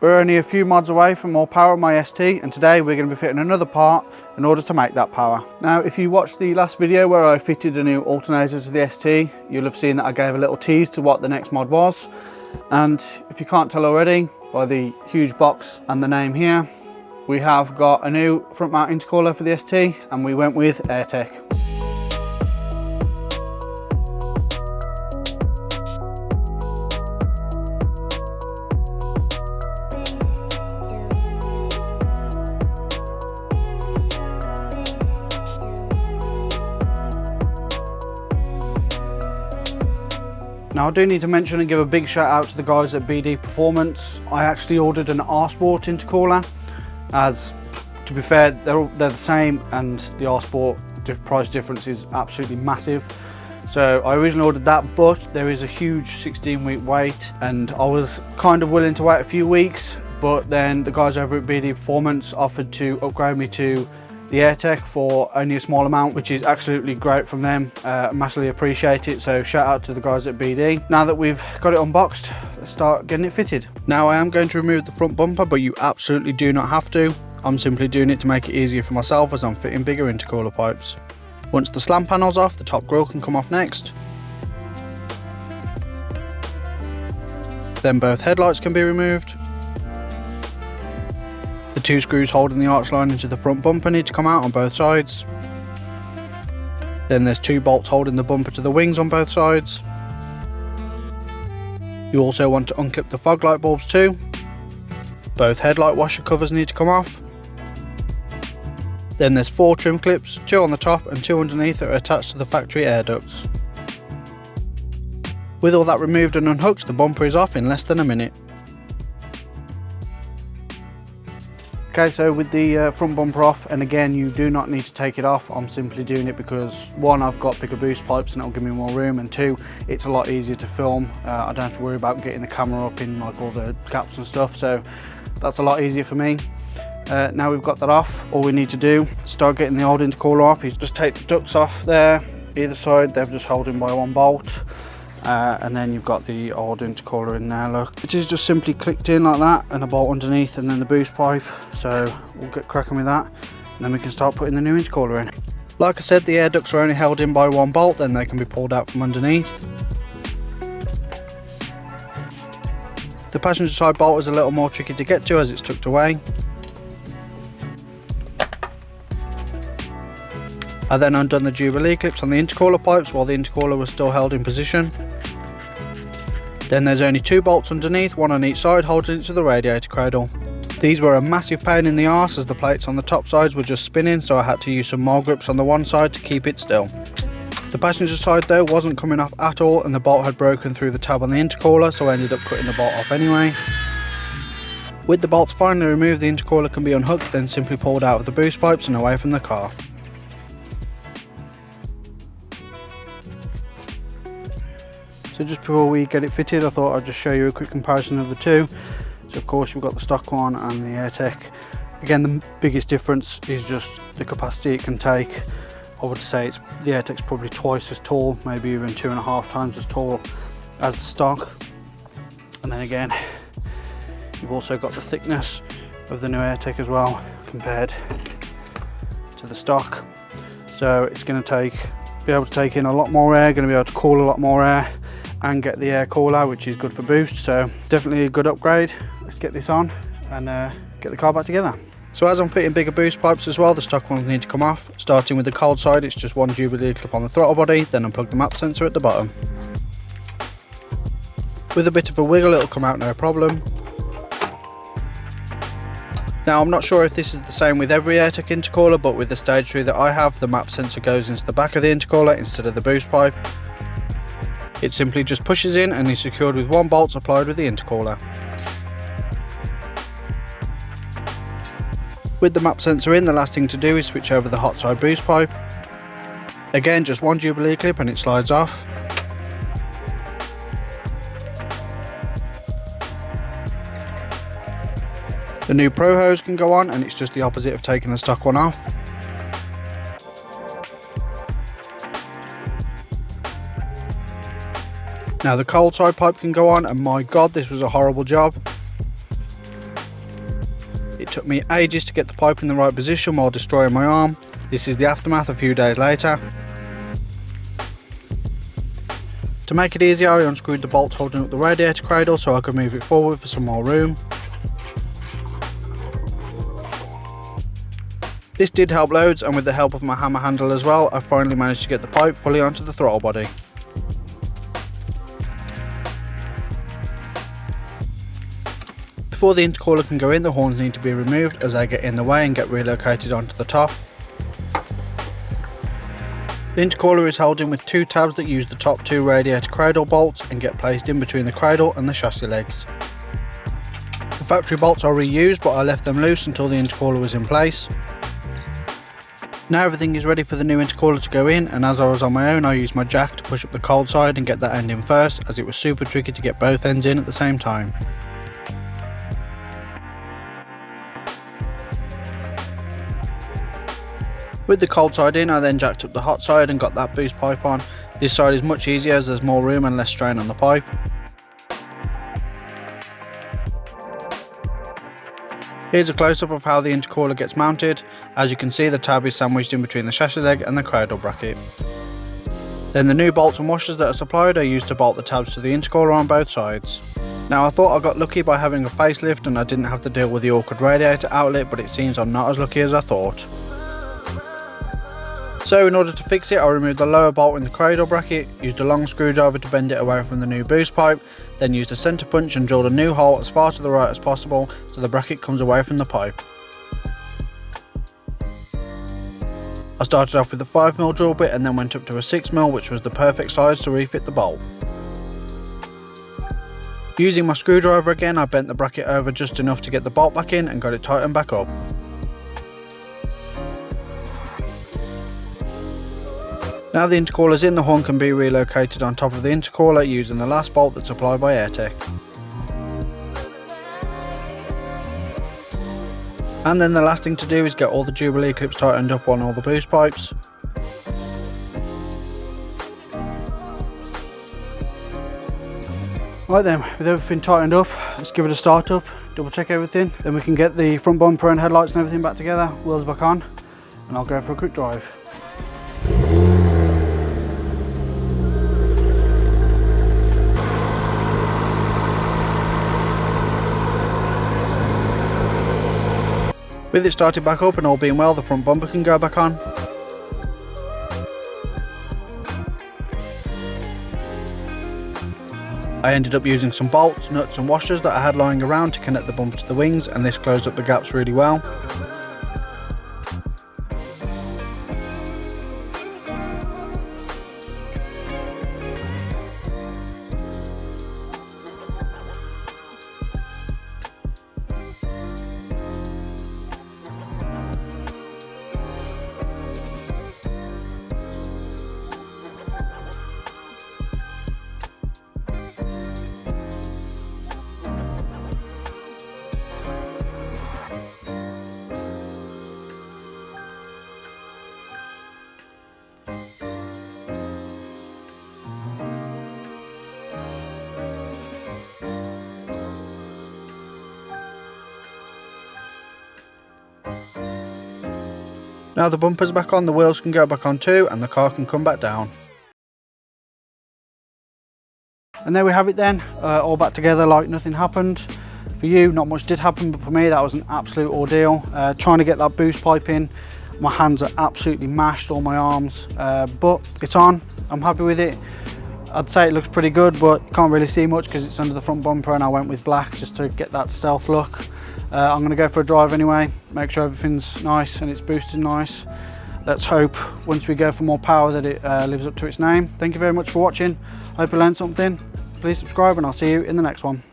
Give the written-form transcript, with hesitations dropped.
We're only a few mods away from more power on my ST, and today we're going to be fitting another part in order to make that power. Now, if you watched the last video where I fitted a new alternator to the ST, you'll have seen that I gave a little tease to what the next mod was. And if you can't tell already by the huge box and the name here, we have got a new front mount intercooler for the ST, and we went with Airtec. Now, I do need to mention and give a big shout out to the guys at BD Performance. I actually ordered an R-Sport intercooler, as to be fair, they're the same, and the R-Sport price difference is absolutely massive. So I originally ordered that, but there is a huge 16-week wait, and I was kind of willing to wait a few weeks, but then the guys over at BD Performance offered to upgrade me to the Airtec for only a small amount, which is absolutely great from them. Massively appreciate it, so shout out to the guys at BD. Now that we've got it unboxed, let's start getting it fitted. Now, I am going to remove the front bumper, but you absolutely do not have to. I'm simply doing it to make it easier for myself as I'm fitting bigger intercooler pipes. Once the slam panel's off, the top grille can come off next. Then both headlights can be removed. The two screws holding the arch line into the front bumper need to come out on both sides. Then there's two bolts holding the bumper to the wings on both sides. You also want to unclip the fog light bulbs too. Both headlight washer covers need to come off. Then there's 4 trim clips, 2 on the top and 2 underneath that are attached to the factory air ducts. With all that removed and unhooked, the bumper is off in less than a minute. Okay, so with the front bumper off, and again, you do not need to take it off. I'm simply doing it because, one, I've got bigger boost pipes and it'll give me more room, and two, it's a lot easier to film. I don't have to worry about getting the camera up in like all the gaps and stuff, so that's a lot easier for me. Now we've got that off, all we need to do to start getting the old intercooler off is just take the ducts off there, either side. They're just holding by one bolt. And then you've got the old intercooler in there, look. It is just simply clicked in like that, and a bolt underneath, and then the boost pipe. So we'll get cracking with that, and then we can start putting the new intercooler in. Like I said, the air ducts are only held in by one bolt, then they can be pulled out from underneath. The passenger side bolt is a little more tricky to get to as it's tucked away. I then undone the Jubilee clips on the intercooler pipes while the intercooler was still held in position. Then there's only 2 bolts underneath, one on each side, holding it to the radiator cradle. These were a massive pain in the arse as the plates on the top sides were just spinning, so I had to use some more grips on the one side to keep it still. The passenger side though wasn't coming off at all, and the bolt had broken through the tab on the intercooler, so I ended up cutting the bolt off anyway. With the bolts finally removed, the intercooler can be unhooked, then simply pulled out of the boost pipes and away from the car. So just before we get it fitted, I thought I'd just show you a quick comparison of the two. So of course we've got the stock one and the Airtec. Again, the biggest difference is just the capacity it can take. I would say the Airtec's probably twice as tall, maybe even 2.5 times as tall as the stock. And then again, you've also got the thickness of the new Airtec as well compared to the stock. So it's going to be able to take in a lot more air, going to be able to cool a lot more air, and get the air cooler, which is good for boost. So definitely a good upgrade. Let's get this on and get the car back together. So as I'm fitting bigger boost pipes as well, the stock ones need to come off. Starting with the cold side, it's just one Jubilee clip on the throttle body, then unplug the map sensor at the bottom. With a bit of a wiggle, it'll come out no problem. Now, I'm not sure if this is the same with every Airtec intercooler, but with the stage 3 that I have, the map sensor goes into the back of the intercooler instead of the boost pipe. It simply just pushes in and is secured with one bolt applied with the intercooler. With the map sensor in, the last thing to do is switch over the hot side boost pipe. Again, just one Jubilee clip and it slides off. The new Pro hose can go on, and it's just the opposite of taking the stock one off. Now the cold side pipe can go on, and my god, this was a horrible job. It took me ages to get the pipe in the right position while destroying my arm. This is the aftermath a few days later. To make it easier, I unscrewed the bolts holding up the radiator cradle so I could move it forward for some more room. This did help loads, and with the help of my hammer handle as well, I finally managed to get the pipe fully onto the throttle body. Before the intercooler can go in, the horns need to be removed as they get in the way and get relocated onto the top. The intercooler is held in with two tabs that use the top two radiator cradle bolts and get placed in between the cradle and the chassis legs. The factory bolts are reused, but I left them loose until the intercooler was in place. Now everything is ready for the new intercooler to go in, and as I was on my own, I used my jack to push up the cold side and get that end in first, as it was super tricky to get both ends in at the same time. With the cold side in, I then jacked up the hot side and got that boost pipe on. This side is much easier as there's more room and less strain on the pipe. Here's a close-up of how the intercooler gets mounted. As you can see, the tab is sandwiched in between the chassis leg and the cradle bracket. Then the new bolts and washers that are supplied are used to bolt the tabs to the intercooler on both sides. Now I thought I got lucky by having a facelift and I didn't have to deal with the awkward radiator outlet, but it seems I'm not as lucky as I thought. So in order to fix it, I removed the lower bolt in the cradle bracket, used a long screwdriver to bend it away from the new boost pipe, then used a centre punch and drilled a new hole as far to the right as possible so the bracket comes away from the pipe. I started off with a 5mm drill bit and then went up to a 6mm, which was the perfect size to refit the bolt. Using my screwdriver again, I bent the bracket over just enough to get the bolt back in and got it tightened back up. Now the intercooler's in, the horn can be relocated on top of the intercooler using the last bolt that's supplied by Airtec. And then the last thing to do is get all the Jubilee clips tightened up on all the boost pipes. Right then, with everything tightened up, let's give it a start up, double check everything, then we can get the front bumper and headlights and everything back together, wheels back on, and I'll go for a quick drive. With it started back up and all being well, the front bumper can go back on. I ended up using some bolts, nuts and washers that I had lying around to connect the bumper to the wings, and this closed up the gaps really well. Now the bumper's back on, the wheels can go back on too, and the car can come back down. And there we have it then, all back together like nothing happened. For you, not much did happen, but for me that was an absolute ordeal. Trying to get that boost pipe in, my hands are absolutely mashed, all my arms, but it's on, I'm happy with it. I'd say it looks pretty good, but you can't really see much because it's under the front bumper and I went with black just to get that stealth look. I'm going to go for a drive anyway, make sure everything's nice and it's boosted nice. Let's hope once we go for more power that it lives up to its name. Thank you very much for watching. Hope you learned something. Please subscribe and I'll see you in the next one.